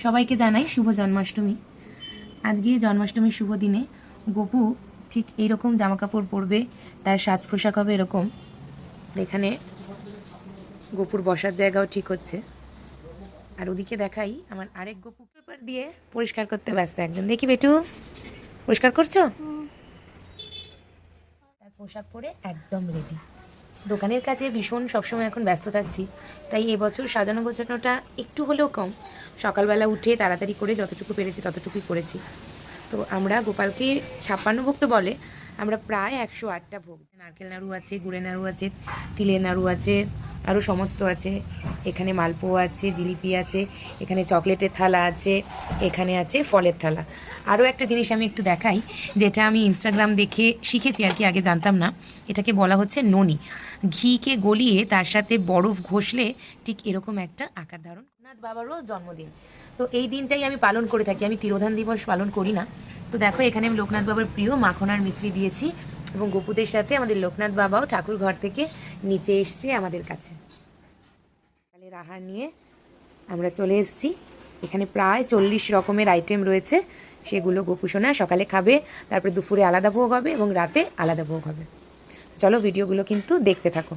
সবাইকে জানাই শুভ জন্মাষ্টমী। আজকে জন্মাষ্টমীর শুভ দিনে গপু ঠিক এইরকম জামাকাপড় পরবে, তার সাজ পোশাক হবে এরকম। এখানে গপুর বসার জায়গাও ঠিক হচ্ছে। আর ওদিকে দেখাই আমার আরেক গপু পেপার দিয়ে পরিষ্কার করতে ব্যস্ত একজন। দেখি বেটু, পরিষ্কার করছো? তার পোশাক পরে একদম রেডি। দোকানের কাজে ভীষণ সবসময় এখন ব্যস্ত থাকছি, তাই এবছর সাজানো গোছানোটা একটু হলেও কম। সকালবেলা উঠে তাড়াতাড়ি করে যতটুকু পেরেছি ততটুকুই করেছি। তো আমরা গোপালকে 56 ভোগ তো বলে, আমরা প্রায় 108টা ভোগ, নারকেল নাড়ু আছে, গুড়ের নাড়ু আছে, তিলের নাড়ু আছে, আরও সমস্ত আছে। এখানে মালপোয়া আছে, জিলিপি আছে, এখানে চকলেটের থালা আছে, এখানে আছে ফলের থালা। আরও একটা জিনিস আমি একটু দেখাই, যেটা আমি ইনস্টাগ্রাম দেখে শিখেছি আর কি, আগে জানতাম না। এটাকে বলা হচ্ছে ননি। ঘিকে গলিয়ে তার সাথে বরফ ঘষলে ঠিক এরকম একটা আকার ধারণ। লোকনাথ বাবারও জন্মদিন, তো এই দিনটাই আমি পালন করে থাকি। আমি তিরোধান দিবস পালন করি না। তো দেখো এখানে আমি লোকনাথ বাবার প্রিয় মাখন আর মিছরি দিয়েছি, এবং গপুদের সাথে আমাদের লোকনাথ বাবাও ঠাকুর ঘর থেকে নিচে এসছে আমাদের কাছে। তাহলে আহার নিয়ে আমরা চলে এসেছি। এখানে প্রায় 40 রকমের আইটেম রয়েছে, সেগুলো গপু সোনা সকালে খাবে, তারপরে দুপুরে আলাদা ভোগ হবে এবং রাতে আলাদা ভোগ হবে। চলো ভিডিওগুলো কিন্তু দেখতে থাকো।